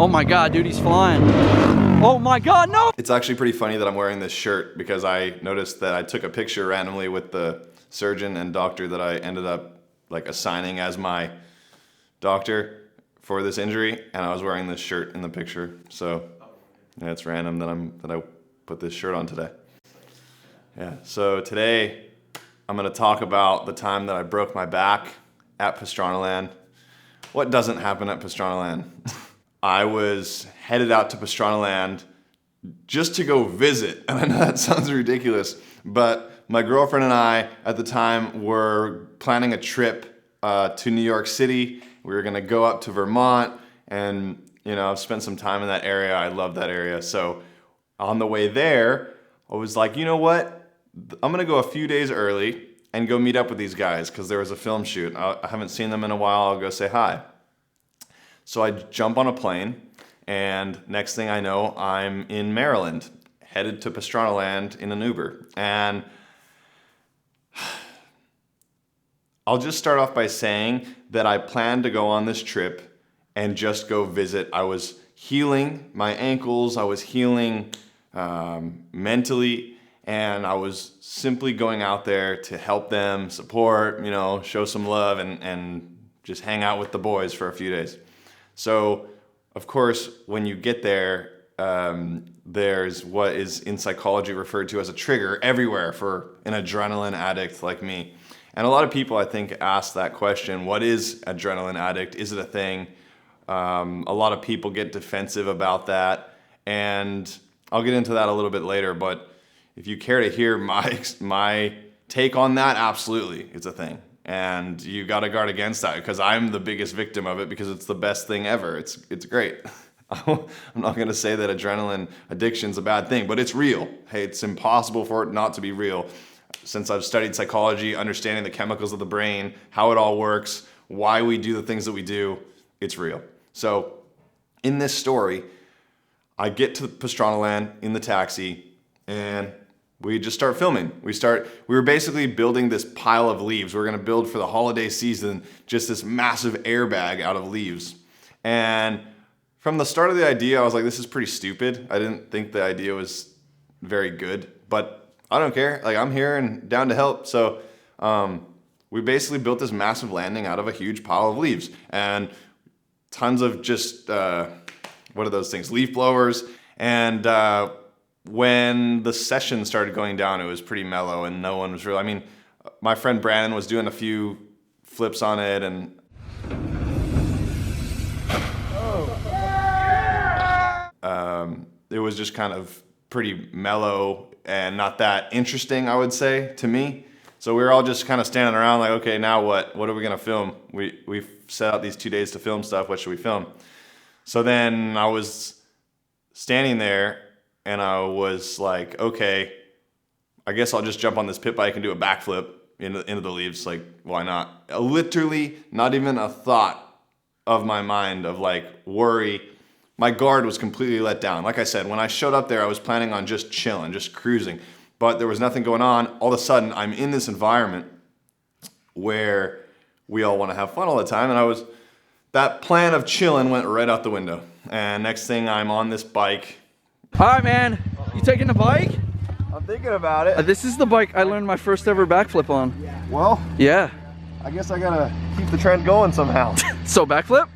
Oh my God, dude, he's flying. Oh my God, no! It's actually pretty funny that I'm wearing this shirt because I noticed that I took a picture randomly with the surgeon and doctor that I ended up like assigning as my doctor for this injury, and I was wearing this shirt in the picture. So yeah, it's random that I put this shirt on today. Yeah, so today I'm gonna talk about the time that I broke my back at Pastranaland. What doesn't happen at Pastranaland? I was headed out to Pastranaland just to go visit, and I know that sounds ridiculous, but my girlfriend and I at the time were planning a trip to New York City. We were gonna go up to Vermont and, you know, spend some time in that area. I love that area. So on the way there, I was like, you know what? I'm gonna go a few days early and go meet up with these guys because there was a film shoot. I haven't seen them in a while. I'll go say hi. So I jump on a plane, and next thing I know, I'm in Maryland, headed to Pastranaland in an Uber. And I'll just start off by saying that I planned to go on this trip and just go visit. I was healing my ankles, I was healing mentally, and I was simply going out there to help them, support, you know, show some love, and just hang out with the boys for a few days. So, of course, when you get there, there's what is in psychology referred to as a trigger everywhere for an adrenaline addict like me. And a lot of people, I think, ask that question, what is adrenaline addict? Is it a thing? A lot of people get defensive about that, and I'll get into that a little bit later, but if you care to hear my take on that, absolutely, it's a thing. And you got to guard against that because I'm the biggest victim of it because it's the best thing ever. It's great. I'm not going to say that adrenaline addiction's a bad thing, but it's real. Hey, it's impossible for it not to be real. Since I've studied psychology, understanding the chemicals of the brain, how it all works, why we do the things that we do, it's real. So in this story, I get to Pastranaland in the taxi, and we just start filming. We were basically building this pile of leaves. We're gonna build for the holiday season just this massive airbag out of leaves. And from the start of the idea, I was like, this is pretty stupid. I didn't think the idea was very good, but I don't care. Like, I'm here and down to help. So we basically built this massive landing out of a huge pile of leaves and tons of just, what are those things? Leaf blowers. And when the session started going down, it was pretty mellow and no one was really, I mean, my friend Brandon was doing a few flips on it, and it was just kind of pretty mellow and not that interesting, I would say, to me. So we were all just kind of standing around like, okay, now what? What are we gonna film? We've set out these 2 days to film stuff. What should we film? So then I was standing there and I was like, okay, I guess I'll just jump on this pit bike and do a backflip into the leaves. Like, why not? Literally not even a thought of my mind of like worry. My guard was completely let down. Like I said, when I showed up there, I was planning on just chilling, just cruising, but there was nothing going on. All of a sudden, I'm in this environment where we all want to have fun all the time, and that plan of chilling went right out the window. And next thing, I'm on this bike. All right, man. You taking the bike? I'm thinking about it. This is the bike I learned my first ever backflip on. Well, yeah. I guess I gotta keep the trend going somehow. So backflip?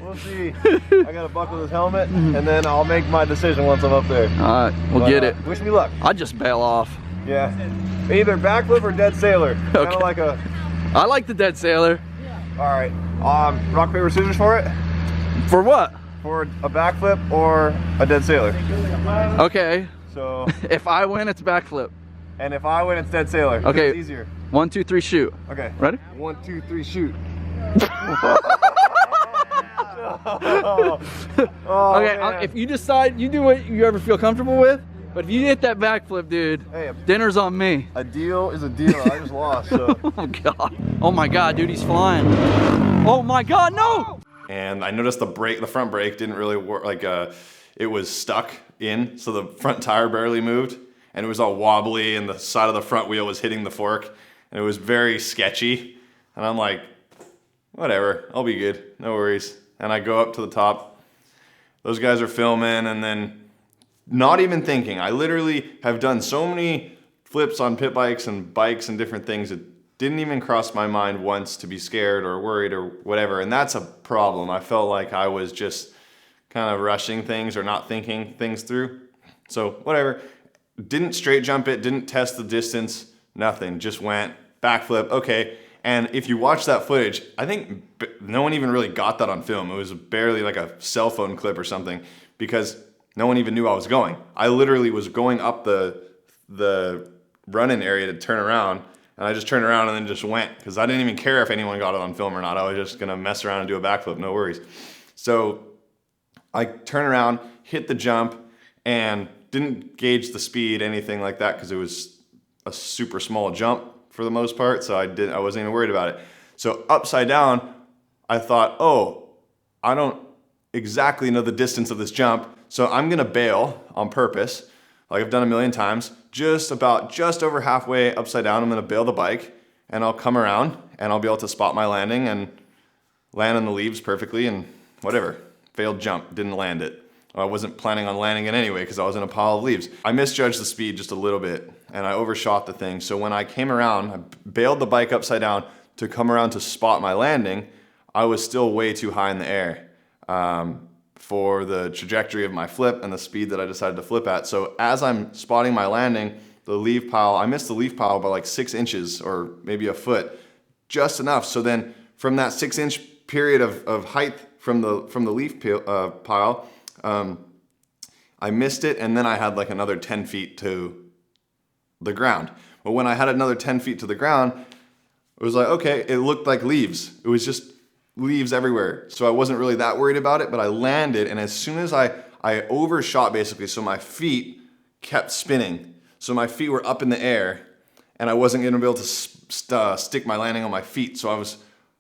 We'll see. I gotta buckle this helmet, and then I'll make my decision once I'm up there. All right, we'll get it. Wish me luck. I'd just bail off. Yeah. Either backflip or dead sailor. Okay. Kind of like a... I like the dead sailor. All right. Rock, paper, scissors for it? For what? For a backflip or a dead sailor. Okay. So... if I win, it's backflip. And if I win, it's dead sailor. Okay. It's easier. 1, 2, 3, shoot. Okay. Ready? 1, 2, 3, shoot. Okay, if you decide, you do what you ever feel comfortable with, but if you hit that backflip, dude, hey, dinner's on me. A deal is a deal. I just lost, so. Oh God. Oh my God, dude, he's flying. Oh my God, no! And I noticed the front brake didn't really work, like it was stuck in, so the front tire barely moved, and it was all wobbly, and the side of the front wheel was hitting the fork, and it was very sketchy. And I'm like, whatever, I'll be good, no worries. and I go up to the top. Those guys are filming, and then not even thinking. I literally have done so many flips on pit bikes and different things. It didn't even cross my mind once to be scared or worried or whatever. And that's a problem. I felt like I was just kind of rushing things or not thinking things through. So whatever. Didn't straight jump it, didn't test the distance, nothing. Just went backflip, okay. And if you watch that footage, I think no one even really got that on film. It was barely like a cell phone clip or something because no one even knew I was going. I literally was going up the run-in area to turn around, and I just turned around and then just went because I didn't even care if anyone got it on film or not. I was just gonna mess around and do a backflip, no worries. So I turn around, hit the jump, and didn't gauge the speed, anything like that, because it was a super small jump for the most part, so I wasn't even worried about it. So upside down, I thought, oh, I don't exactly know the distance of this jump, so I'm gonna bail on purpose, like I've done a million times. Just over halfway upside down, I'm gonna bail the bike, and I'll come around, and I'll be able to spot my landing and land on the leaves perfectly, and whatever. Failed jump, didn't land it. I wasn't planning on landing it anyway because I was in a pile of leaves. I misjudged the speed just a little bit, and I overshot the thing. So when I came around, I bailed the bike upside down to come around to spot my landing. I was still way too high in the air for the trajectory of my flip and the speed that I decided to flip at. So as I'm spotting my landing, the leaf pile, I missed the leaf pile by like 6 inches or maybe a foot, just enough. So then from that 6-inch period of height from the leaf pile, I missed it, and then I had like another 10 feet to the ground. But when I had another 10 feet to the ground, it was like, okay, it looked like leaves. It was just leaves everywhere. So I wasn't really that worried about it, but I landed, and as soon as I overshot basically, so my feet kept spinning. So my feet were up in the air, and I wasn't gonna be able to stick my landing on my feet, so I was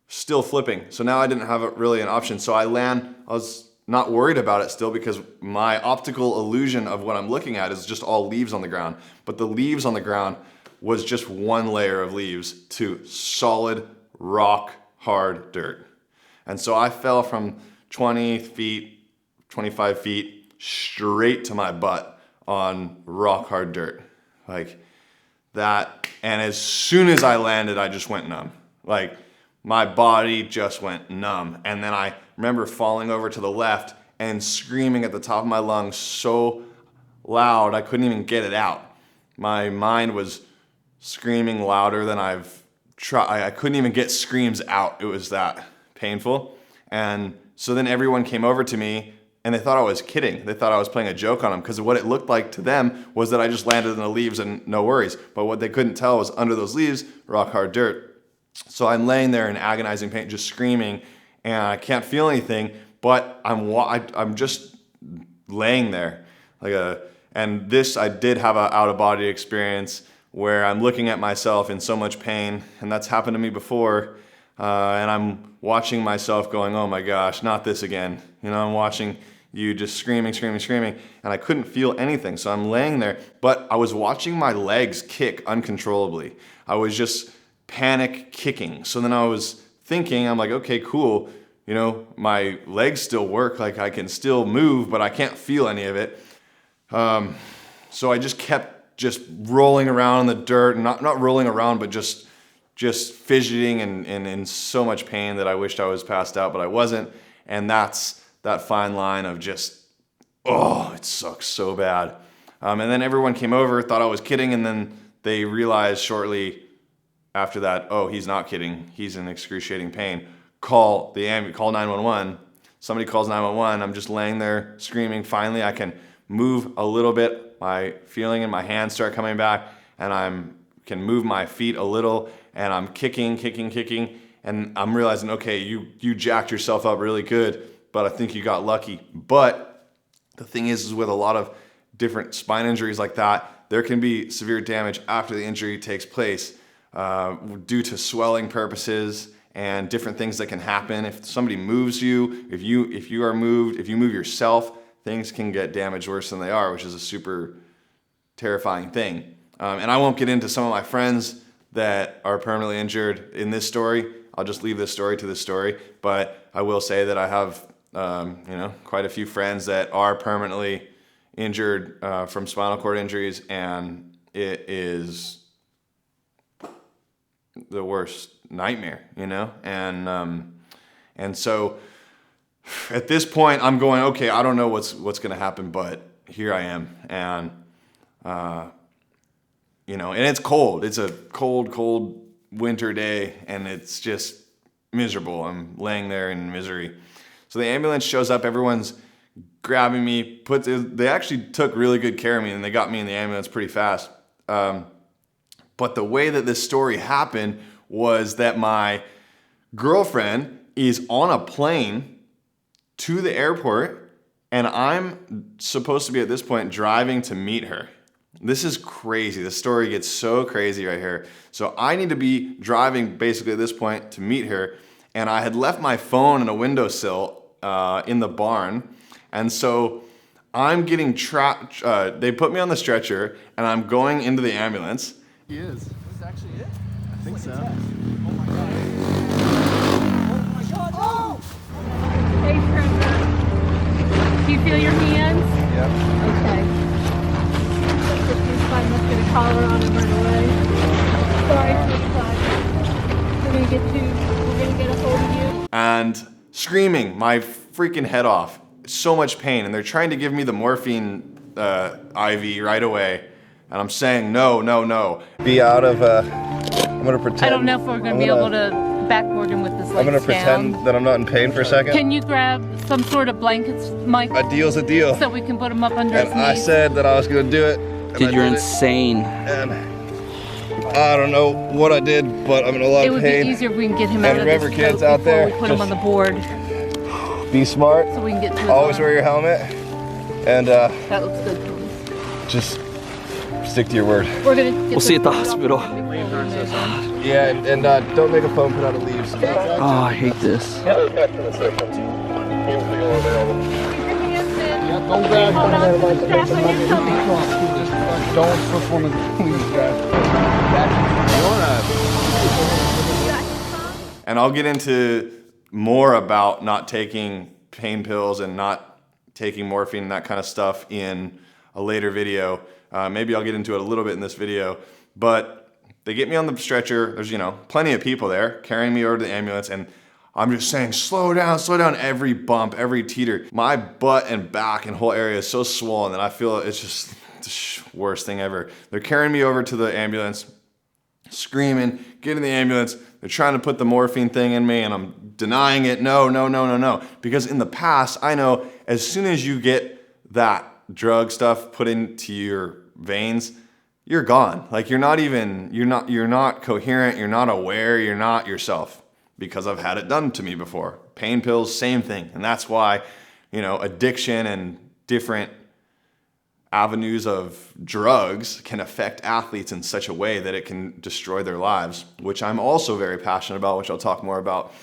still flipping. So now I didn't have really an option. So I was not worried about it still because my optical illusion of what I'm looking at is just all leaves on the ground. But the leaves on the ground was just one layer of leaves to solid, rock hard dirt. And so I fell from 20 feet, 25 feet straight to my butt on rock hard dirt. Like that. And as soon as I landed, I just went numb. Like my body just went numb. And then I remember falling over to the left and screaming at the top of my lungs so loud I couldn't even get it out. My mind was screaming louder than I've tried. I couldn't even get screams out. It was that painful. And so then everyone came over to me and they thought I was kidding. They thought I was playing a joke on them because what it looked like to them was that I just landed in the leaves and no worries. But what they couldn't tell was under those leaves, rock hard dirt. So I'm laying there in agonizing pain, just screaming, and I can't feel anything, but I'm just laying there. And this, I did have an out-of-body experience where I'm looking at myself in so much pain, and that's happened to me before, and I'm watching myself going, oh my gosh, not this again. You know, I'm watching you just screaming, and I couldn't feel anything, so I'm laying there, but I was watching my legs kick uncontrollably. I was just panic kicking. So then I was thinking, I'm like, okay, cool. You know, my legs still work. Like I can still move, but I can't feel any of it. So I just kept just rolling around in the dirt, not rolling around, but just fidgeting and in so much pain that I wished I was passed out, but I wasn't. And that's that fine line of just, oh, it sucks so bad. And then everyone came over, thought I was kidding, and then they realized shortly after that, oh, he's not kidding. He's in excruciating pain. Call 911. Somebody calls 911. I'm just laying there screaming. Finally, I can move a little bit. My feeling in my hands start coming back, and I can move my feet a little, and I'm kicking, and I'm realizing, okay, you jacked yourself up really good, but I think you got lucky. But the thing is with a lot of different spine injuries like that, there can be severe damage after the injury takes place. Due to swelling purposes and different things that can happen. If somebody moves you, if you are moved, if you move yourself, things can get damaged worse than they are, which is a super terrifying thing. And I won't get into some of my friends that are permanently injured in this story. I'll just leave this story to this story. But I will say that I have quite a few friends that are permanently injured from spinal cord injuries, and it is the worst nightmare, and so at this point I'm going, okay, I don't know what's going to happen, but here I am, and and it's cold. It's a cold winter day, and it's just miserable. I'm laying there in misery. So the ambulance shows up. Everyone's grabbing me. They actually took really good care of me, and they got me in the ambulance pretty fast. But the way that this story happened was that my girlfriend is on a plane to the airport, and I'm supposed to be at this point driving to meet her. This is crazy. The story gets so crazy right here. So I need to be driving basically at this point to meet her, and I had left my phone in a windowsill in the barn, and so I'm getting trapped. They put me on the stretcher, and I'm going into the ambulance. He is. Is this actually it? I think so. Oh my god. Oh my god. Oh! Hey, Trevor. Do you feel your hands? Yeah. Okay. I'm just going to collar on him right away. Sorry, sweetheart. We're going to get a hold of you. And screaming my freaking head off. So much pain. And they're trying to give me the morphine IV right away. And I'm saying, no. Be out of, I'm going to pretend. I don't know if we're going to be able to backboard him with this I'm going to pretend that I'm not in pain for a second. Can you grab some sort of blankets, Mike? A deal's a deal. So we can put him up under his And knees? I said that I was going to do it. Dude, you're insane. And I don't know what I did, but I'm in a lot It of would pain. be easier if we can get him out And of remember, this kids coat out before there, we put him on just- the board Be smart. so we can get to his Always arm. wear your helmet. And That looks good, Thomas. just stick to your word. We're going to get We'll see you at the hospital. Yeah, and don't make a phone put out of leaves. Oh, I hate this. Hold on to the strap on your tummy. Don't perform in the please, And I'll get into more about not taking pain pills and not taking morphine and that kind of stuff in a later video. Maybe I'll get into it a little bit in this video. But they get me on the stretcher. There's, plenty of people there carrying me over to the ambulance. And I'm just saying, slow down, every bump, every teeter. My butt and back and whole area is so swollen that I feel it's just the worst thing ever. They're carrying me over to the ambulance, screaming, get in the ambulance. They're trying to put the morphine thing in me, and I'm denying it. No. Because in the past, I know as soon as you get that drug stuff put into your veins, you're gone. Like you're not coherent, you're not aware, you're not yourself. Because I've had it done to me before. Pain pills, same thing. And that's why, addiction and different avenues of drugs can affect athletes in such a way that it can destroy their lives, which I'm also very passionate about, which I'll talk more about.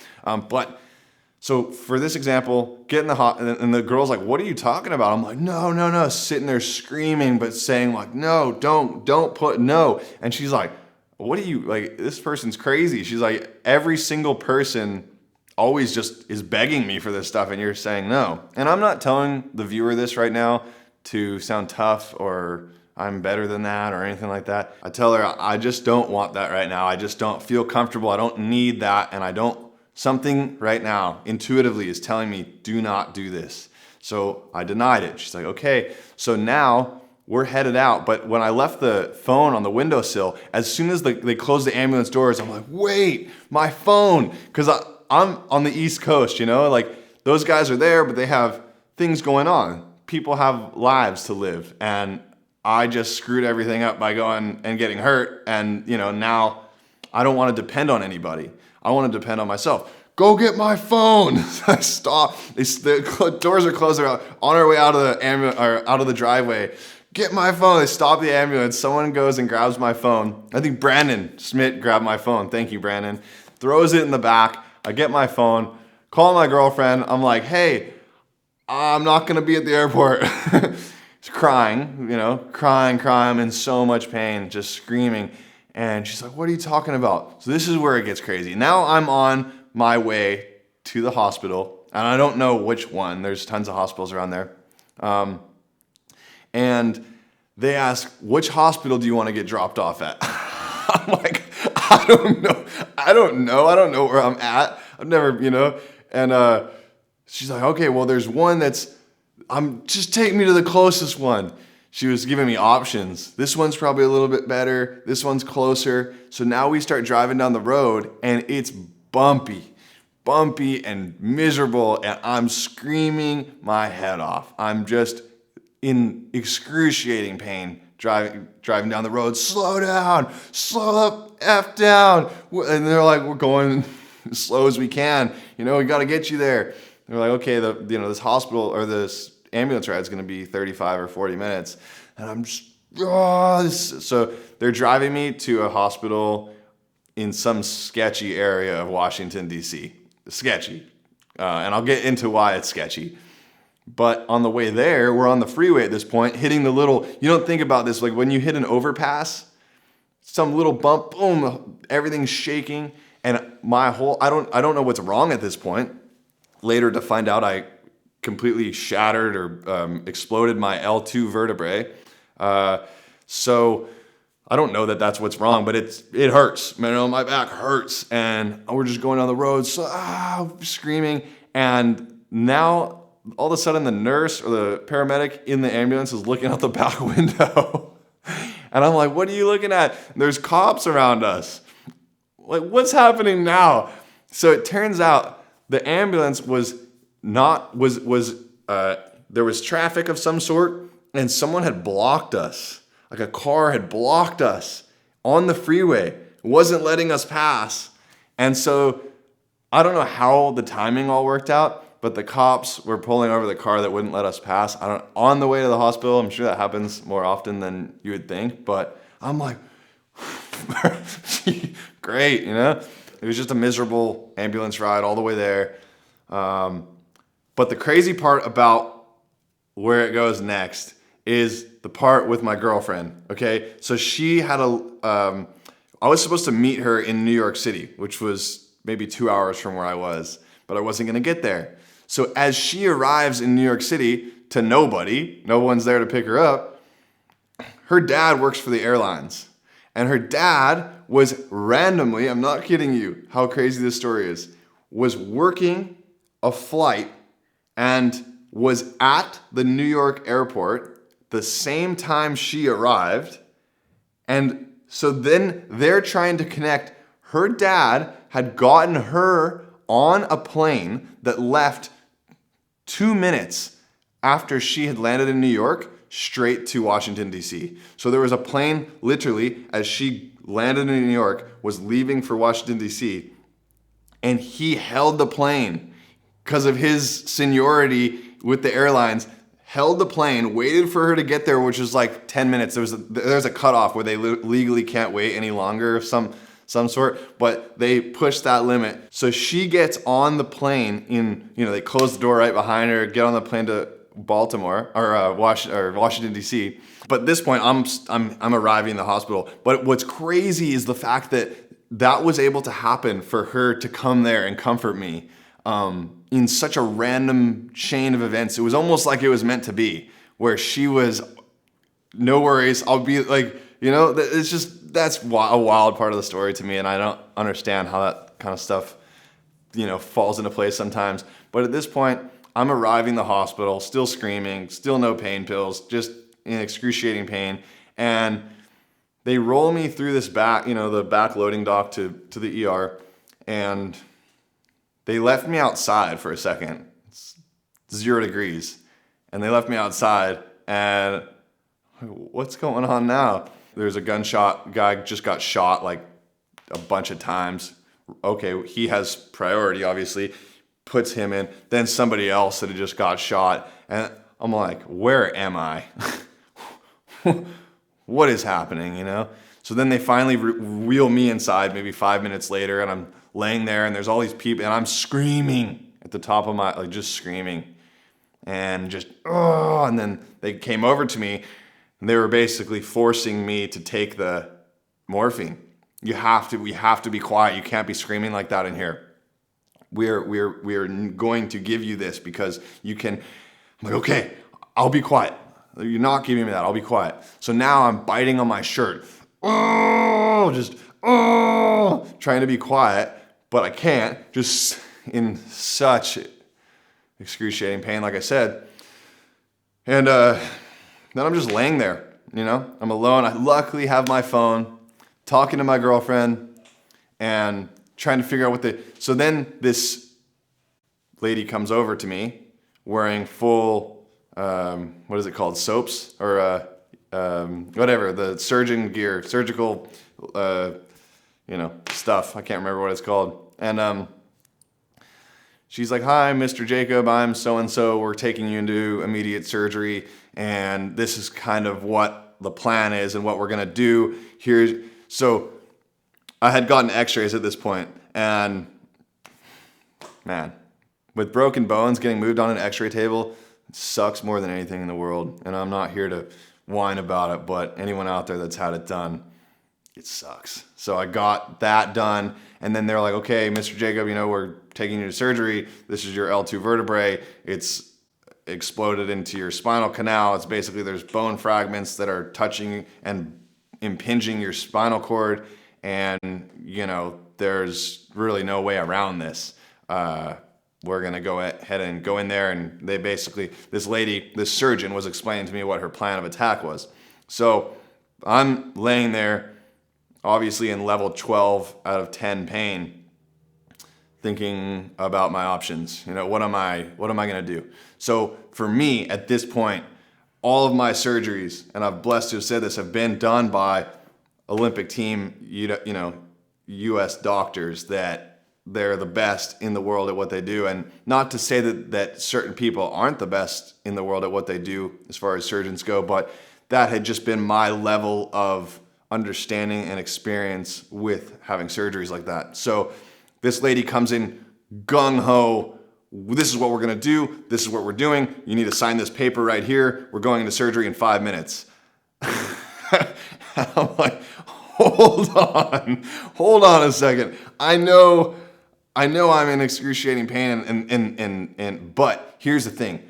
So for this example, get in the hot, and the girl's like, what are you talking about? I'm like, no, sitting there screaming, but saying like, no, don't put, no. And she's like, what are you, like, this person's crazy. She's like, every single person always just is begging me for this stuff, and you're saying no. And I'm not telling the viewer this right now to sound tough or I'm better than that or anything like that. I tell her, I just don't want that right now. I just don't feel comfortable. I don't need that. And something right now intuitively is telling me, do not do this. So I denied it. She's like, okay. So now we're headed out. But when I left the phone on the windowsill, as soon as they closed the ambulance doors, I'm like, wait, my phone. Because I'm on the East Coast, like those guys are there, but they have things going on. People have lives to live. And I just screwed everything up by going and getting hurt. And, now I don't want to depend on anybody. I want to depend on myself. Go get my phone. I stop. The doors are closed. They're on our way out of the ambulance or out of the driveway. Get my phone. They stop the ambulance. Someone goes and grabs my phone. I think Brandon Schmidt grabbed my phone. Thank you, Brandon. Throws it in the back. I get my phone. Call my girlfriend. I'm like, hey, I'm not going to be at the airport. She's crying, crying. I'm in so much pain, just screaming. And she's like, what are you talking about? So this is where it gets crazy. Now I'm on my way to the hospital. And I don't know which one. There's tons of hospitals around there. And they ask, which hospital do you want to get dropped off at? I'm like, I don't know. I don't know where I'm at. I've never, And she's like, okay, well, there's one just take me to the closest one. She was giving me options. This one's probably a little bit better. This one's closer. So now we start driving down the road, and it's bumpy and miserable, and I'm screaming my head off. I'm just in excruciating pain driving down the road. Slow down, slow the F down. And they're like, we're going as slow as we can. We got to get you there. They're like, okay, this hospital or this ambulance ride is going to be 35 or 40 minutes. And I'm just, so they're driving me to a hospital in some sketchy area of Washington, D.C. Sketchy. And I'll get into why it's sketchy. But on the way there, we're on the freeway at this point, hitting the little, you don't think about this, like when you hit an overpass, some little bump, boom, everything's shaking. And I don't know what's wrong at this point. Later to find out I completely shattered or exploded my L2 vertebrae. So I don't know that that's what's wrong, but it hurts. My back hurts. And we're just going down the road, screaming. And now all of a sudden the nurse or the paramedic in the ambulance is looking out the back window. And I'm like, what are you looking at? And there's cops around us. Like, what's happening now? So it turns out the ambulance there was traffic of some sort, and someone had blocked us. Like a car had blocked us on the freeway. It wasn't letting us pass. And so I don't know how the timing all worked out, but the cops were pulling over the car that wouldn't let us pass. On the way to the hospital. I'm sure that happens more often than you would think, but I'm like, great, It was just a miserable ambulance ride all the way there. But the crazy part about where it goes next is the part with my girlfriend, okay? So she had I was supposed to meet her in New York City, which was maybe 2 hours from where I was, but I wasn't gonna get there. So as she arrives in New York City to nobody, no one's there to pick her up, her dad works for the airlines. And her dad was randomly, I'm not kidding you, how crazy this story is, was working a flight and was at the New York airport the same time she arrived. And so then they're trying to connect. Her dad had gotten her on a plane that left 2 minutes after she had landed in New York, straight to Washington, D.C. So there was a plane, literally, as she landed in New York, was leaving for Washington, D.C., and he held the plane because of his seniority with the airlines, held the plane, waited for her to get there, which was like 10 minutes. There's a cutoff where they legally can't wait any longer of some sort, but they pushed that limit. So she gets on the plane they close the door right behind her, get on the plane to Baltimore or Washington, D.C. But at this point, I'm arriving in the hospital. But what's crazy is the fact that was able to happen for her to come there and comfort me in such a random chain of events. It was almost like it was meant to be, where she was, no worries, I'll be like, it's just, that's a wild part of the story to me, and I don't understand how that kind of stuff, falls into place sometimes. But at this point, I'm arriving the hospital, still screaming, still no pain pills, just in excruciating pain. And they roll me through this the back loading dock to the ER. And they left me outside for a second. It's 0 degrees. And they left me outside. And what's going on now? There's a gunshot. Guy just got shot like a bunch of times. Okay, he has priority, obviously. Puts him in, then somebody else that had just got shot, and I'm like, where am I? What is happening, So then they finally wheel me inside maybe 5 minutes later, and I'm laying there, and there's all these people, and I'm screaming at the top of my, just screaming, and just, and then they came over to me, and they were basically forcing me to take the morphine. We have to be quiet. You can't be screaming like that in here. we're going to give you this because you can. I'm like, okay, I'll be quiet. You're not giving me that. I'll be quiet. So now I'm biting on my shirt. Trying to be quiet, but I can't. Just in such excruciating pain, like I said. And then I'm just laying there, I'm alone. I luckily have my phone, talking to my girlfriend and trying to figure out so then this lady comes over to me wearing full, what is it called? Soaps or, whatever, the surgeon gear, surgical, stuff. I can't remember what it's called. And, she's like, "Hi, Mr. Jacob, I'm so-and-so. We're taking you into immediate surgery, and this is kind of what the plan is and what we're going to do. So I had gotten x-rays at this point, and man, with broken bones, getting moved on an x-ray table, it sucks more than anything in the world. And I'm not here to whine about it, but anyone out there that's had it done, it sucks. So I got that done, and then they're like, "Okay, Mr. Jacob, we're taking you to surgery. This is your L2 vertebrae. It's exploded into your spinal canal. It's basically there's bone fragments that are touching and impinging your spinal cord, and there's really no way around this. We're gonna go ahead and go in there." And they basically, this surgeon was explaining to me what her plan of attack was. So I'm laying there, obviously in level 12 out of 10 pain, thinking about my options. What am I going to do? So for me, at this point, all of my surgeries, and I'm blessed to have said this, have been done by Olympic team, U.S. doctors that they're the best in the world at what they do. And not to say that certain people aren't the best in the world at what they do as far as surgeons go, but that had just been my level of understanding and experience with having surgeries like that. So this lady comes in gung-ho, "This is what we're going to do. This is what we're doing. You need to sign this paper right here. We're going into surgery in 5 minutes." I'm like, hold on a second. I know I'm in excruciating pain, and but here's the thing.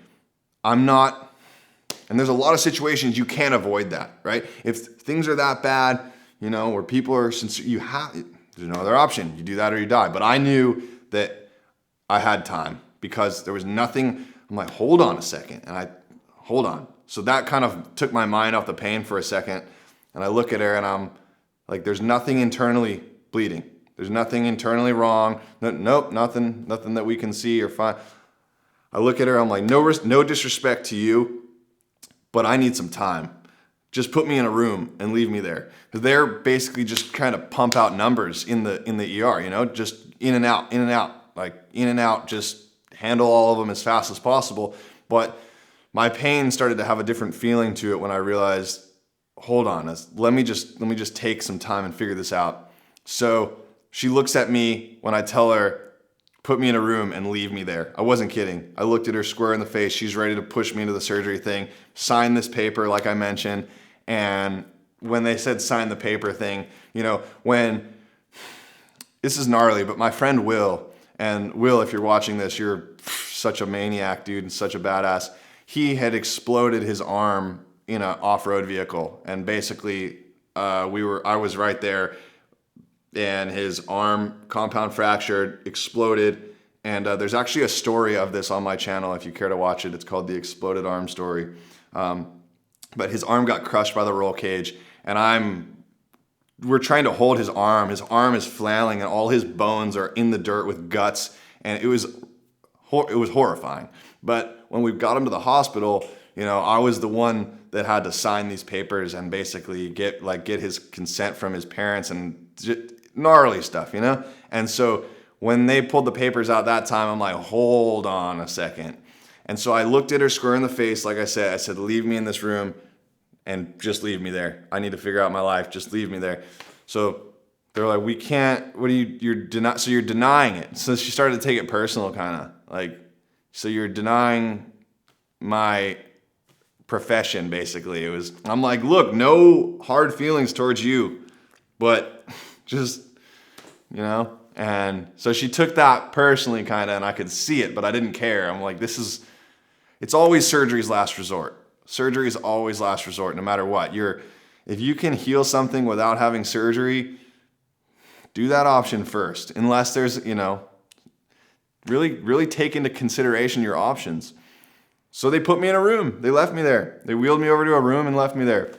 I'm not. And there's a lot of situations you can't avoid that, right? If things are that bad, where people are sincere, there's no other option. You do that or you die. But I knew that I had time because there was nothing. I'm like, hold on a second. And hold on. So that kind of took my mind off the pain for a second. And I look at her and I'm like, there's nothing internally bleeding. There's nothing internally wrong. Nope, nothing that we can see or find. I look at her, I'm like, no disrespect to you, but I need some time. Just put me in a room and leave me there. Because they're basically just trying to pump out numbers in the ER, just in and out, just handle all of them as fast as possible. But my pain started to have a different feeling to it when I realized, hold on, let me just take some time and figure this out. So she looks at me when I tell her, put me in a room and leave me there. I wasn't kidding. I looked at her square in the face. She's ready to push me into the surgery thing. Sign this paper, like I mentioned. And when they said sign the paper thing, when this is gnarly, but my friend Will, and Will, if you're watching this, you're such a maniac, dude, and such a badass. He had exploded his arm in an off-road vehicle, and basically, I was right there. And his arm compound fractured, exploded. And there's actually a story of this on my channel if you care to watch it. It's called The Exploded Arm Story. But his arm got crushed by the roll cage. And we're trying to hold his arm. His arm is flailing and all his bones are in the dirt with guts. And it was horrifying. But when we got him to the hospital, I was the one that had to sign these papers and basically get his consent from his parents and gnarly stuff, And so when they pulled the papers out that time, I'm like, hold on a second. And so I looked at her square in the face, like I said, leave me in this room and just leave me there. I need to figure out my life. Just leave me there. So they're like, we can't, so you're denying it. So she started to take it personal, kind of like, so you're denying my profession, basically. I'm like, look, no hard feelings towards you, but just, And so she took that personally kind of, and I could see it, but I didn't care. I'm like, it's always surgery's last resort. Surgery is always last resort, no matter what. If you can heal something without having surgery, do that option first, unless there's, really, really take into consideration your options. So they put me in a room. They left me there. They wheeled me over to a room and left me there.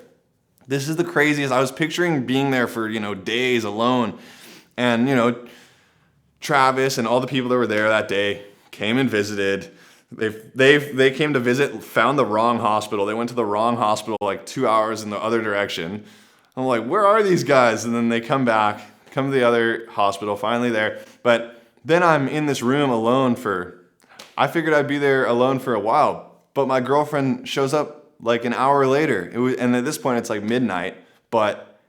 This is the craziest. I was picturing being there for, days alone. And, Travis and all the people that were there that day came and visited. They came to visit, found the wrong hospital. They went to the wrong hospital like 2 hours in the other direction. I'm like, where are these guys? And then they come to the other hospital, finally there. But then I'm in this room alone I figured I'd be there alone for a while. But my girlfriend shows up like an hour later. And at this point it's like midnight. But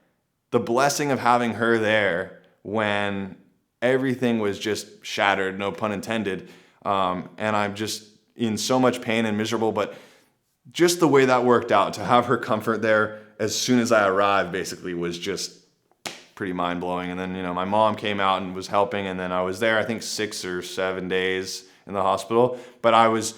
the blessing of having her there when everything was just shattered, no pun intended. And I'm just in so much pain and miserable, but just the way that worked out, to have her comfort there as soon as I arrived basically was just pretty mind blowing. And then, my mom came out and was helping, and then I was there, I think 6 or 7 days in the hospital, but I was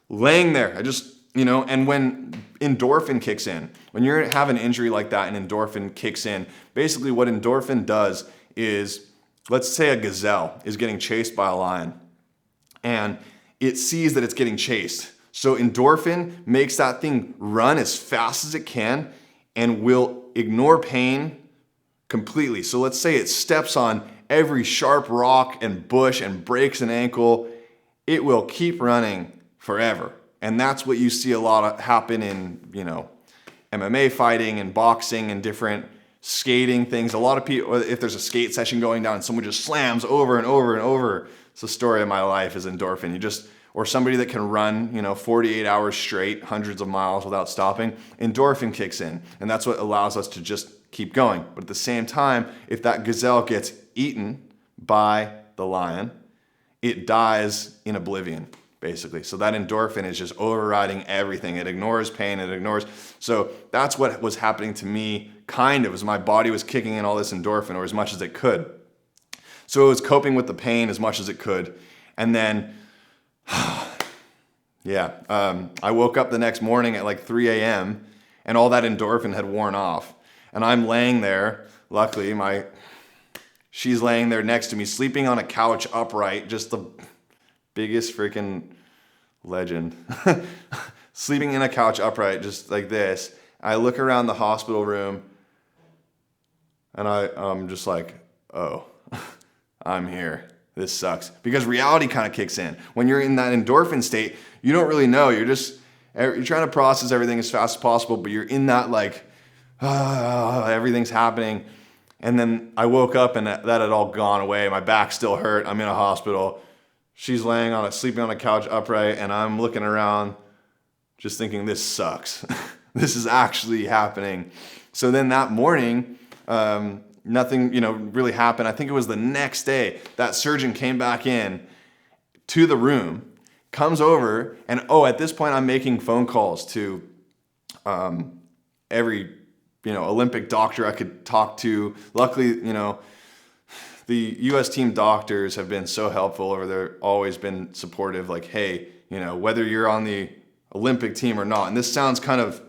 laying there. I just, and when endorphin kicks in, when you have an injury like that and endorphin kicks in, basically what endorphin does is, let's say a gazelle is getting chased by a lion and it sees that it's getting chased. So endorphin makes that thing run as fast as it can and will ignore pain completely. So let's say it steps on every sharp rock and bush and breaks an ankle. It will keep running forever. And that's what you see a lot of happen in, MMA fighting and boxing and different skating things. A lot of people, if there's a skate session going down and someone just slams over and over and over, it's the story of my life is endorphin. Or somebody that can run, 48 hours straight, hundreds of miles without stopping, endorphin kicks in. And that's what allows us to just keep going. But at the same time, if that gazelle gets eaten by the lion, it dies in oblivion, basically. So that endorphin is just overriding everything. It ignores pain, So that's what was happening to me, kind of, as my body was kicking in all this endorphin, or as much as it could. So it was coping with the pain as much as it could. And then, I woke up the next morning at like 3 a.m. and all that endorphin had worn off. And I'm laying there, luckily, she's laying there next to me, sleeping on a couch upright, just the biggest freaking legend. Sleeping in a couch upright, just like this. I look around the hospital room, and I'm just like, oh, I'm here. This sucks. Because reality kind of kicks in. When you're in that endorphin state, you don't really know. You're trying to process everything as fast as possible, but you're in that everything's happening. And then I woke up and that had all gone away. My back still hurt. I'm in a hospital. She's sleeping on a couch upright, and I'm looking around just thinking, this sucks. This is actually happening. So then that morning, nothing, really happened. I think it was the next day that surgeon came back in to the room, comes over, and at this point I'm making phone calls to every, Olympic doctor I could talk to. Luckily, the U.S. team doctors have been so helpful over there, always been supportive, like, hey, whether you're on the Olympic team or not. And this sounds kind of,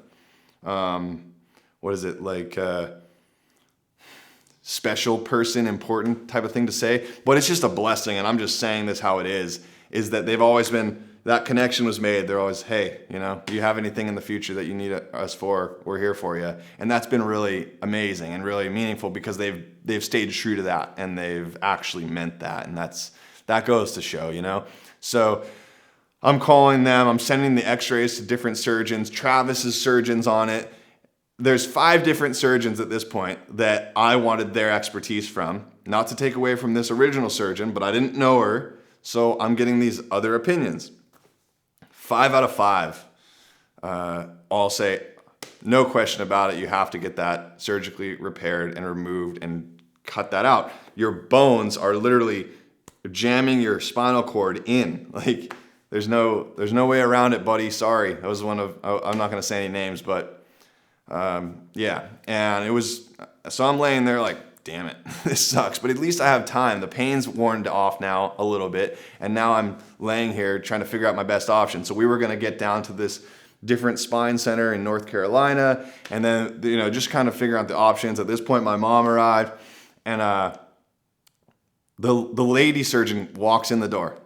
special person, important type of thing to say, but it's just a blessing. And I'm just saying this how it is that they've always been, that connection was made. They're always, hey, do you have anything in the future that you need us for? We're here for you. And that's been really amazing and really meaningful because they've stayed true to that and they've actually meant that. And that goes to show, So I'm calling them, I'm sending the x-rays to different surgeons. Travis's surgeon's on it. There's 5 different surgeons at this point that I wanted their expertise from. Not to take away from this original surgeon, but I didn't know her, so I'm getting these other opinions. 5 out of 5 all say, no question about it, you have to get that surgically repaired and removed and cut that out. Your bones are literally jamming your spinal cord in. Like, there's no way around it, buddy. Sorry. That was one of, I'm not going to say any names, but and it was, so I'm laying there like, damn it, this sucks. But at least I have time. The pain's worn off now a little bit. And now I'm laying here trying to figure out my best option. So we were going to get down to this different spine center in North Carolina. And then, just kind of figure out the options. At this point, my mom arrived. And the lady surgeon walks in the door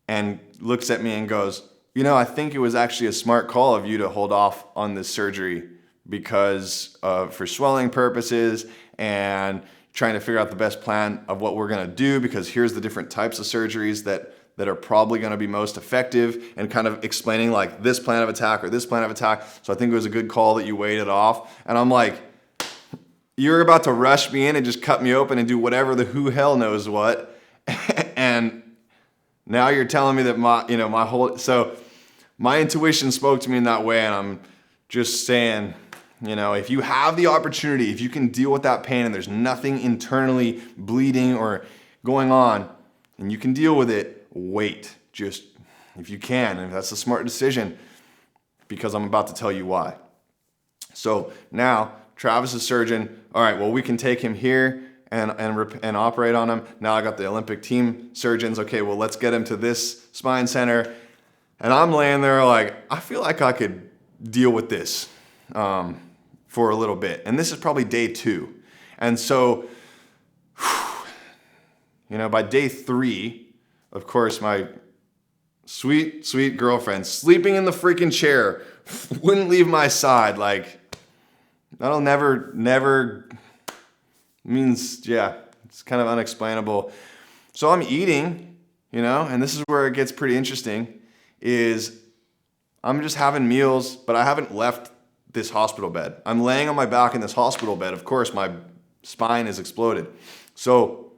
and looks at me and goes, I think it was actually a smart call of you to hold off on this surgery because for swelling purposes and trying to figure out the best plan of what we're going to do, because here's the different types of surgeries that are probably going to be most effective, and kind of explaining like this plan of attack or this plan of attack. So I think it was a good call that you waited off. And I'm like, you're about to rush me in and just cut me open and do whatever the who hell knows what. And now you're telling me that my intuition spoke to me in that way. And I'm just saying, if you have the opportunity, if you can deal with that pain and there's nothing internally bleeding or going on and you can deal with it, wait. Just if you can, and that's a smart decision, because I'm about to tell you why. So now Travis is surgeon. All right, well, we can take him here and operate on him. Now I got the Olympic team surgeons. Okay, well, let's get him to this spine center. And I'm laying there like, I feel like I could deal with this for a little bit. And this is probably day 2. And so, by day 3, of course, my sweet, sweet girlfriend sleeping in the freaking chair wouldn't leave my side. Like, that'll never means, yeah, it's kind of unexplainable. So I'm eating, and this is where it gets pretty interesting, is I'm just having meals, but I haven't left this hospital bed. I'm laying on my back in this hospital bed. Of course, my spine is exploded. So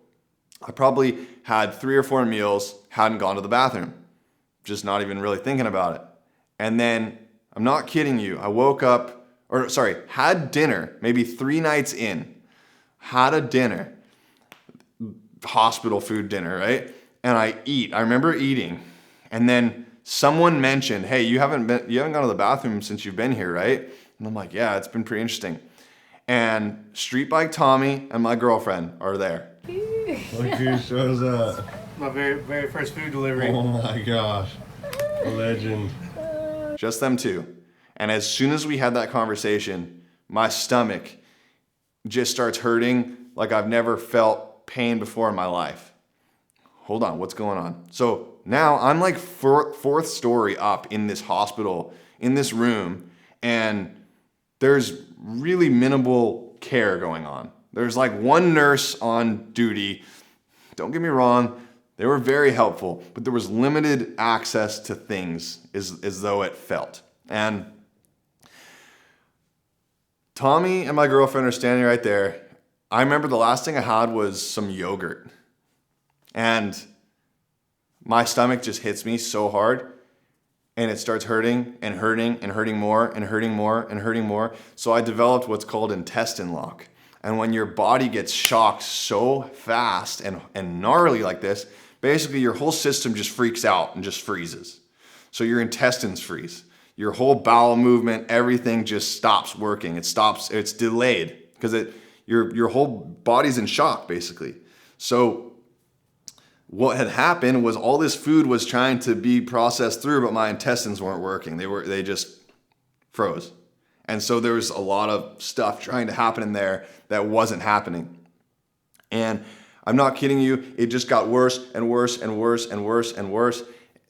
I probably had 3 or 4 meals, hadn't gone to the bathroom, just not even really thinking about it. And then, I'm not kidding you, I woke up, had dinner, maybe 3 nights in, had a dinner, hospital food dinner, right? And I remember eating, and then someone mentioned, hey, you haven't gone to the bathroom since you've been here, right? And I'm like, yeah, it's been pretty interesting. And Street Bike Tommy and my girlfriend are there. Look who shows up. My very, very first food delivery. Oh my gosh. A legend. Just them two. And as soon as we had that conversation, my stomach just starts hurting like I've never felt pain before in my life. Hold on, what's going on? So now I'm like 4th story up in this hospital, in this room, and there's really minimal care going on. There's like 1 nurse on duty. Don't get me wrong, they were very helpful, but there was limited access to things as though it felt. And Tommy and my girlfriend are standing right there. I remember the last thing I had was some yogurt. And my stomach just hits me so hard, and it starts hurting and hurting and hurting more and hurting more and hurting more. So I developed what's called intestine lock. And when your body gets shocked so fast and gnarly like this, basically your whole system just freaks out and just freezes. So your intestines freeze. Your whole bowel movement, everything just stops working. It's delayed because your whole body's in shock, basically. So what had happened was all this food was trying to be processed through, but my intestines weren't working. They just froze. And so there was a lot of stuff trying to happen in there that wasn't happening. And I'm not kidding you, it just got worse and worse and worse and worse and worse,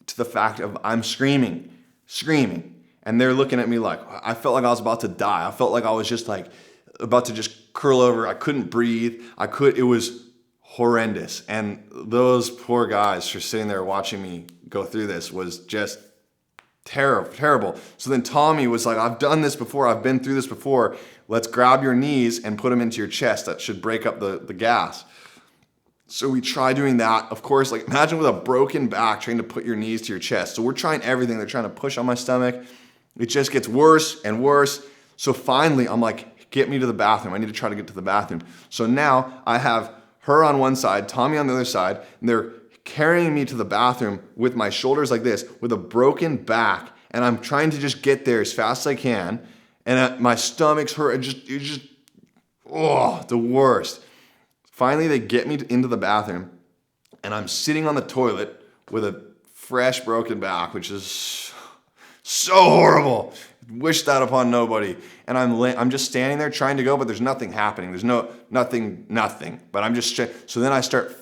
to the fact of I'm screaming. And they're looking at me like, I felt like I was about to die. I felt like I was just like about to just curl over. I couldn't breathe. It was horrendous. And those poor guys for sitting there watching me go through this was just terrible. So then Tommy was like, I've done this before. I've been through this before. Let's grab your knees and put them into your chest. That should break up the gas. So we try doing that. Of course, like imagine with a broken back trying to put your knees to your chest. So we're trying everything. They're trying to push on my stomach. It just gets worse and worse. So finally, I'm like, get me to the bathroom. I need to try to get to the bathroom. So now I have her on one side, Tommy on the other side, and they're carrying me to the bathroom with my shoulders like this, with a broken back, and I'm trying to just get there as fast as I can, and my stomach's hurt. It's just the worst. Finally, they get me into the bathroom, and I'm sitting on the toilet with a fresh broken back, which is so horrible. Wish that upon nobody. And I'm just standing there trying to go, but there's nothing happening. There's nothing. But I'm just so then I start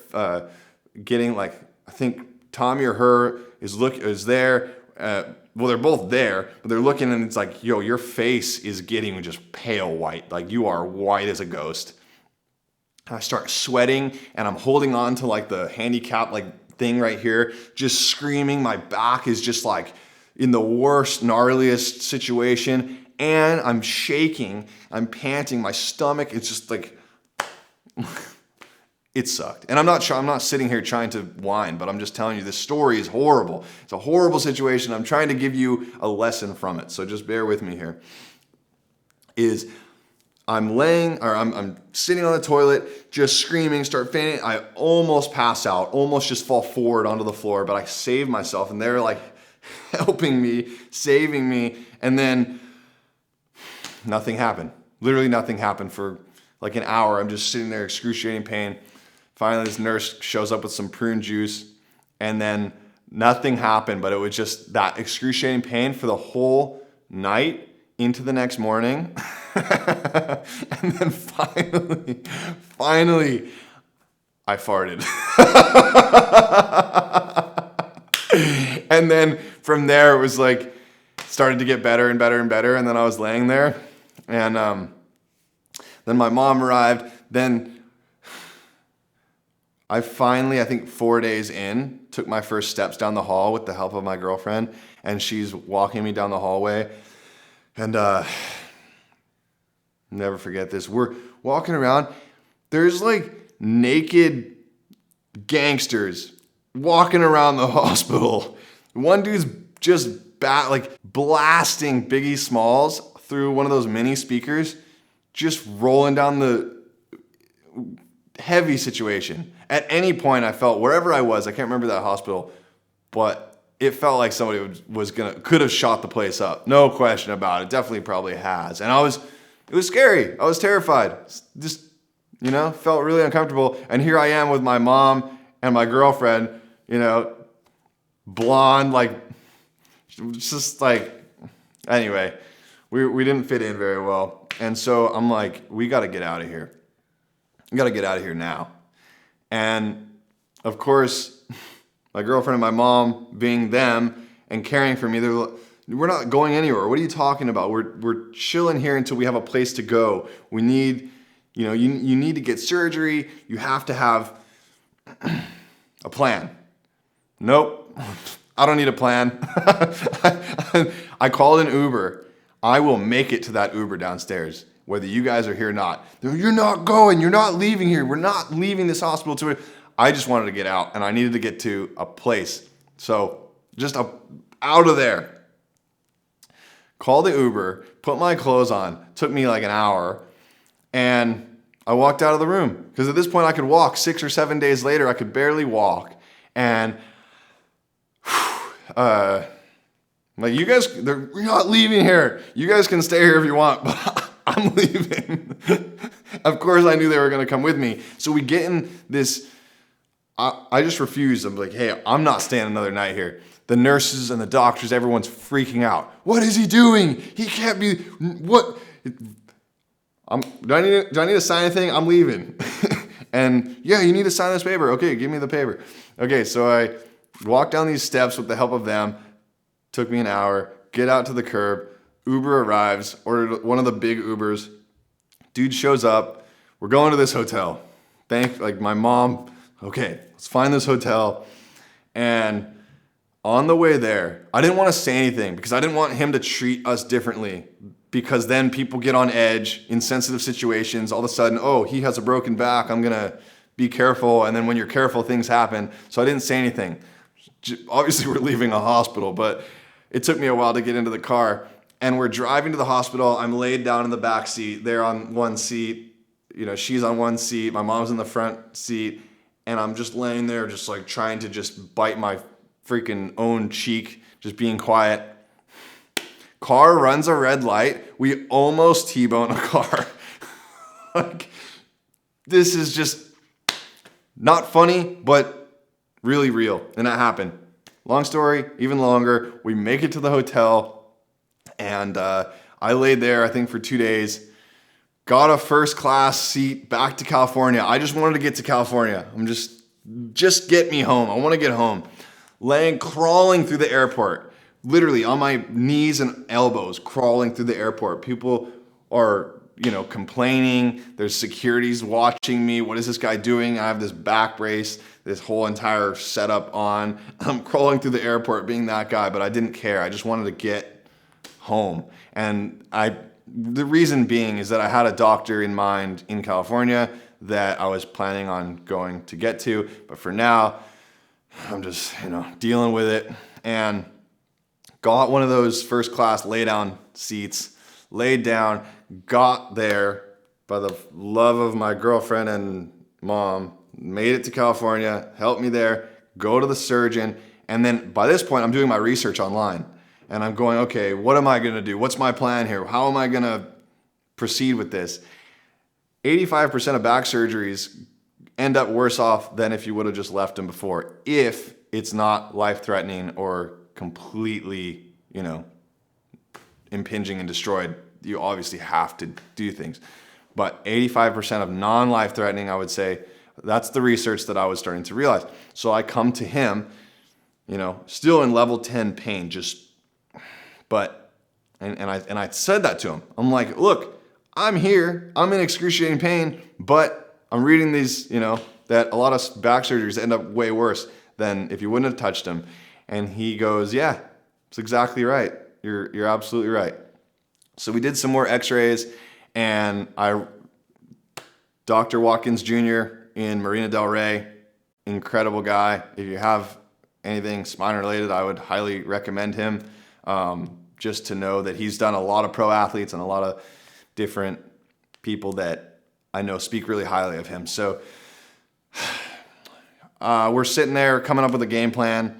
getting like, I think Tommy or her is there. Well, they're both there, but they're looking, and it's like, yo, your face is getting just pale white. Like, you are white as a ghost. I start sweating, and I'm holding on to like the handicap like thing right here, just screaming. My back is just like in the worst, gnarliest situation, and I'm shaking, I'm panting, my stomach is just like, it sucked. And I'm not sitting here trying to whine, but I'm just telling you this story is horrible. It's a horrible situation. I'm trying to give you a lesson from it, so just bear with me here. I'm sitting on the toilet, just screaming, start fainting. I almost pass out, almost just fall forward onto the floor, but I saved myself, and they're like helping me, saving me, and then nothing happened. Literally nothing happened for like an hour. I'm just sitting there, excruciating pain. Finally, this nurse shows up with some prune juice, and then nothing happened, but it was just that excruciating pain for the whole night into the next morning. And then finally, I farted. And then from there, it was like, started to get better and better and better. And then I was laying there, and then my mom arrived. Then I finally, I think 4 days in, took my first steps down the hall with the help of my girlfriend, and she's walking me down the hallway. And never forget this. We're walking around. There's like naked gangsters walking around the hospital. One dude's just blasting Biggie Smalls through one of those mini speakers, just rolling down the heavy situation. At any point, I felt, wherever I was, I can't remember that hospital, but it felt like somebody could have shot the place up. No question about it. Definitely probably has. And it was scary. I was terrified. Just, felt really uncomfortable. And here I am with my mom and my girlfriend, blonde, anyway, we didn't fit in very well. And so I'm like, we got to get out of here. We got to get out of here now. And of course, my girlfriend and my mom, being them and caring for me, they're like, we're not going anywhere. What are you talking about? We're chilling here until we have a place to go. We need, you need to get surgery. You have to have a plan. Nope, I don't need a plan. I called an Uber. I will make it to that Uber downstairs, whether you guys are here or not. You're not going. You're not leaving here. We're not leaving this hospital. I just wanted to get out, and I needed to get to a place. So just out of there. Called the Uber, put my clothes on. Took me like an hour, and I walked out of the room. Because at this point, I could walk. 6 or 7 days later, I could barely walk. And you guys, we're not leaving here. You guys can stay here if you want, but I'm leaving. Of course, I knew they were going to come with me. So we get in this. I just refused. I'm like, hey, I'm not staying another night here. The nurses and the doctors, everyone's freaking out. What is he doing? He can't be. What? Do I need to sign anything? I'm leaving. And yeah, you need to sign this paper. Okay, give me the paper. Okay, so I walked down these steps with the help of them. Took me an hour. Get out to the curb. Uber arrives. Ordered one of the big Ubers. Dude shows up. We're going to this hotel. My mom. Okay, let's find this hotel. And on the way there, I didn't want to say anything because I didn't want him to treat us differently, because then people get on edge in sensitive situations. All of a sudden, oh, he has a broken back. I'm going to be careful. And then when you're careful, things happen. So I didn't say anything. Obviously, we're leaving a hospital, but it took me a while to get into the car. And we're driving to the hospital. I'm laid down in the back seat. They're on one seat. She's on one seat. My mom's in the front seat. And I'm just laying there, just like trying to just bite my freaking own cheek, just being quiet. Car runs a red light. We almost T-bone a car. This is just Not funny, but really real. And that happened. Long story, even longer. We make it to the hotel, and I laid there, I think, for 2 days. Got a first class seat back to California. I just wanted to get to California. Just get me home. I want to get home. Crawling through the airport, literally on my knees and elbows, crawling through the airport. People are, complaining. There's securities watching me. What is this guy doing? I have this back brace, this whole entire setup on. I'm crawling through the airport being that guy, but I didn't care. I just wanted to get home. And the reason being is that I had a doctor in mind in California that I was planning on going to get to. But for now, I'm just, dealing with it. And got one of those first class lay down seats, laid down, got there by the love of my girlfriend and mom, made it to California, helped me there, go to the surgeon. And then by this point, I'm doing my research online. And I'm going, okay, what am I going to do? What's my plan here? How am I going to proceed with this? 85% of back surgeries end up worse off than if you would have just left them before, if it's not life-threatening or completely, impinging and destroyed. You obviously have to do things. But 85% of non-life-threatening, I would say, that's the research that I was starting to realize. So I come to him, still in level 10 pain, and I said that to him. I'm like, look, I'm here, I'm in excruciating pain, but I'm reading these, that a lot of back surgeries end up way worse than if you wouldn't have touched them. And he goes, yeah, it's exactly right. You're absolutely right. So we did some more x-rays, and Dr. Watkins Jr. in Marina Del Rey, incredible guy. If you have anything spine related, I would highly recommend him. Just to know that he's done a lot of pro athletes and a lot of different people that I know speak really highly of him. So we're sitting there coming up with a game plan,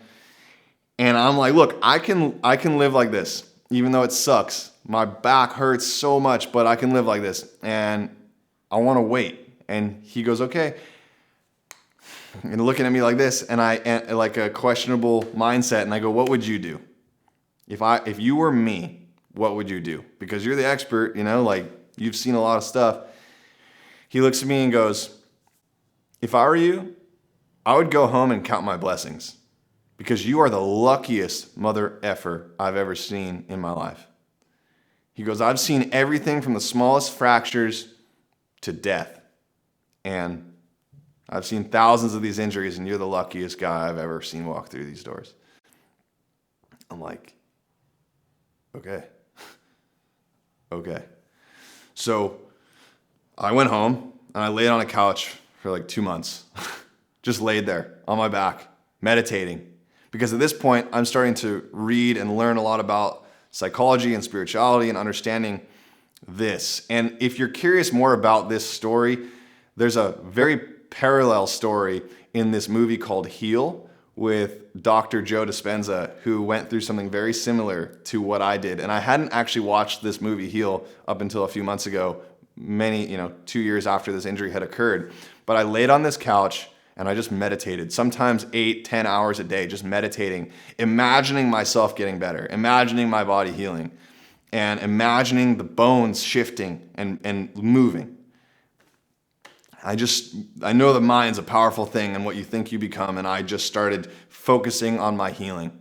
and I'm like, look, I can live like this, even though it sucks. My back hurts so much, but I can live like this, and I want to wait. And he goes, okay. And looking at me like this, and like a questionable mindset, and I go, what would you do? If you were me, what would you do? Because you're the expert, you've seen a lot of stuff. He looks at me and goes, if I were you, I would go home and count my blessings, because you are the luckiest mother effer I've ever seen in my life. He goes, I've seen everything from the smallest fractures to death. And I've seen thousands of these injuries, and you're the luckiest guy I've ever seen walk through these doors. I'm like, okay. Okay. So I went home, and I laid on a couch for like 2 months. Just laid there on my back, meditating. Because at this point, I'm starting to read and learn a lot about psychology and spirituality and understanding this. And if you're curious more about this story, there's a very parallel story in this movie called Heal with Dr. Joe Dispenza, who went through something very similar to what I did. And I hadn't actually watched this movie Heal up until a few months ago, 2 years after this injury had occurred. But I laid on this couch and I just meditated, sometimes 8-10 hours a day, just meditating, imagining myself getting better, imagining my body healing, and imagining the bones shifting and moving. I know the mind's a powerful thing and what you think you become, and I just started focusing on my healing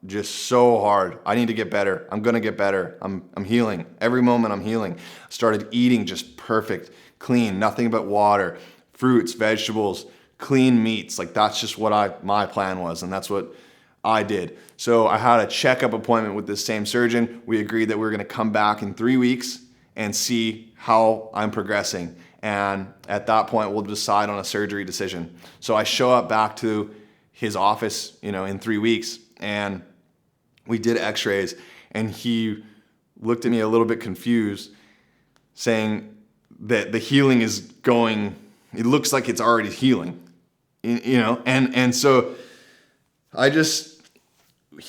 just so hard. I need to get better. I'm going to get better. I'm healing. Every moment I'm healing. Started eating just perfect, clean, nothing but water, fruits, vegetables, clean meats. Like that's just what my plan was, and that's what I did. So I had a checkup appointment with this same surgeon. We agreed that we were going to come back in 3 weeks and see how I'm progressing. And at that point, we'll decide on a surgery decision. So I show up back to his office, in 3 weeks, and we did x-rays, and he looked at me a little bit confused, saying that the healing is going, it looks like it's already healing, and so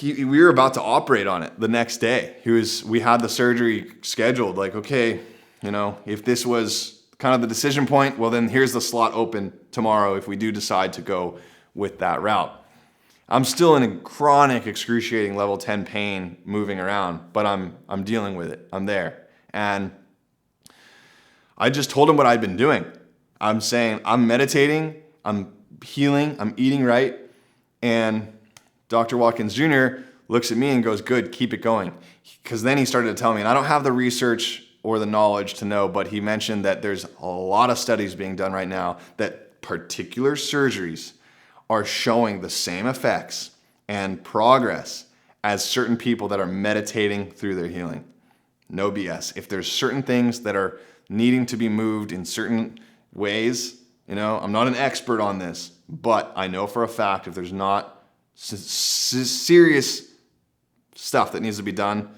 we were about to operate on it the next day. We had the surgery scheduled, like, okay, if this was kind of the decision point. Well, then here's the slot open tomorrow if we do decide to go with that route. I'm still in a chronic, excruciating level 10 pain moving around, but I'm dealing with it. I'm there. And I just told him what I'd been doing. I'm saying I'm meditating, I'm healing, I'm eating right. And Dr. Watkins Jr. looks at me and goes, good, keep it going. Because then he started to tell me, and I don't have the research or the knowledge to know, but he mentioned that there's a lot of studies being done right now that particular surgeries are showing the same effects and progress as certain people that are meditating through their healing. No BS. If there's certain things that are needing to be moved in certain ways, I'm not an expert on this, but I know for a fact if there's not serious stuff that needs to be done,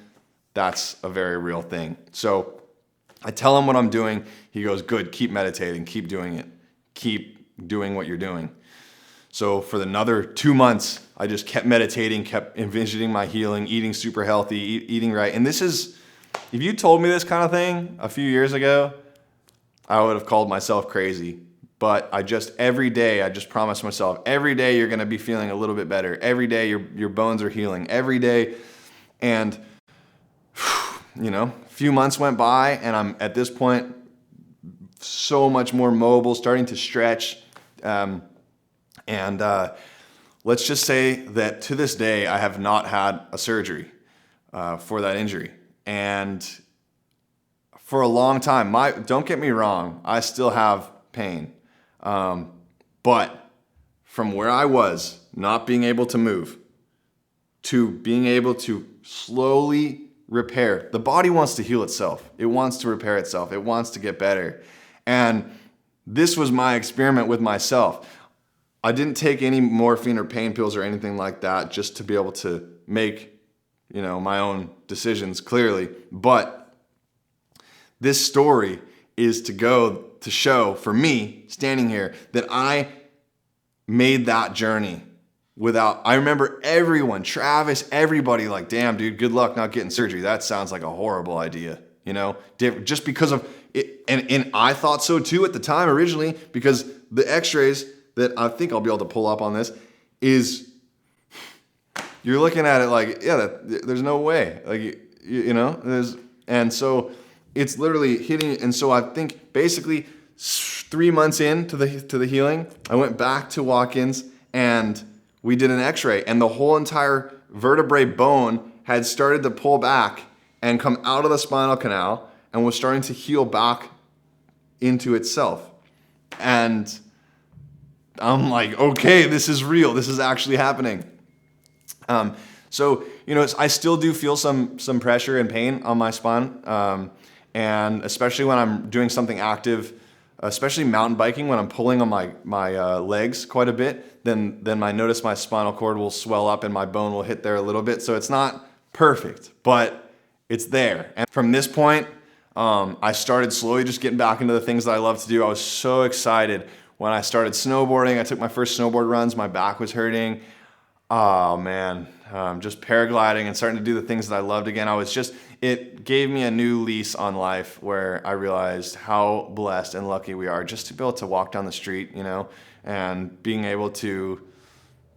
that's a very real thing. So I tell him what I'm doing. He goes, good, keep meditating, keep doing it. Keep doing what you're doing. So for another 2 months, I just kept meditating, kept envisioning my healing, eating super healthy, eating right. And this is, if you told me this kind of thing a few years ago, I would have called myself crazy. But every day, I just promised myself, every day you're going to be feeling a little bit better. Every day your bones are healing. Every day. And, a few months went by and I'm at this point so much more mobile, starting to stretch. Let's just say that to this day, I have not had a surgery for that injury. And for a long time, don't get me wrong, I still have pain. But from where I was, not being able to move, to being able to slowly repair. The body wants to heal itself. It wants to repair itself. It wants to get better. And this was my experiment with myself. I didn't take any morphine or pain pills or anything like that just to be able to make, my own decisions clearly. But this story is to show for me standing here that I made that journey I remember everyone, Travis, everybody like, damn dude, good luck not getting surgery. That sounds like a horrible idea, just because of it. And I thought so too at the time originally, because the x-rays that I think I'll be able to pull up on this is you're looking at it like, there's no way, and so it's literally hitting. And so I think basically 3 months into the healing, I went back to Watkins and we did an x-ray, and the whole entire vertebrae bone had started to pull back and come out of the spinal canal and was starting to heal back into itself. And I'm like, okay, this is real. This is actually happening. So, I still do feel some pressure and pain on my spine. And especially when I'm doing something active, especially mountain biking, when I'm pulling on my legs quite a bit, then I notice my spinal cord will swell up and my bone will hit there a little bit. So it's not perfect, but it's there. And from this point, I started slowly just getting back into the things that I love to do. I was so excited when I started snowboarding. I took my first snowboard runs. My back was hurting. Oh man, just paragliding and starting to do the things that I loved again. It gave me a new lease on life where I realized how blessed and lucky we are just to be able to walk down the street, and being able to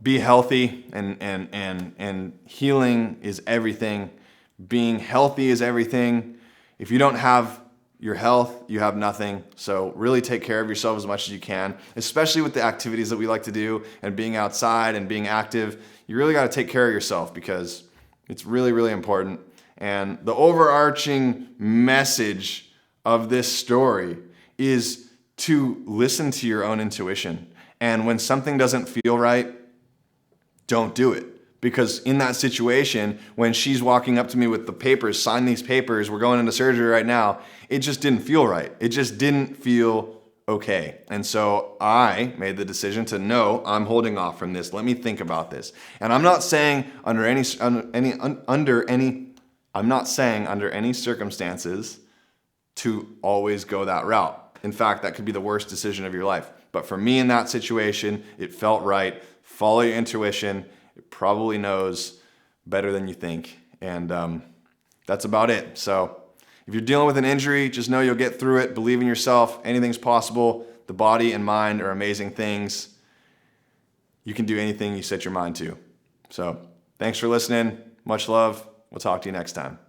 be healthy and healing is everything. Being healthy is everything. If you don't have your health, you have nothing. So really take care of yourself as much as you can, especially with the activities that we like to do and being outside and being active. You really got to take care of yourself because it's really, really important. And the overarching message of this story is to listen to your own intuition. And when something doesn't feel right, don't do it. Because in that situation, when she's walking up to me with the papers, sign these papers, we're going into surgery right now, it just didn't feel right. It just didn't feel okay. And so I made the decision to, no, I'm holding off from this. Let me think about this. And I'm not saying under any circumstances to always go that route. In fact, that could be the worst decision of your life. But for me in that situation, it felt right. Follow your intuition. It probably knows better than you think. And that's about it. So If you're dealing with an injury, just know you'll get through it. Believe in yourself. Anything's possible. The body and mind are amazing things. You can do anything you set your mind to. So thanks for listening. Much love. We'll talk to you next time.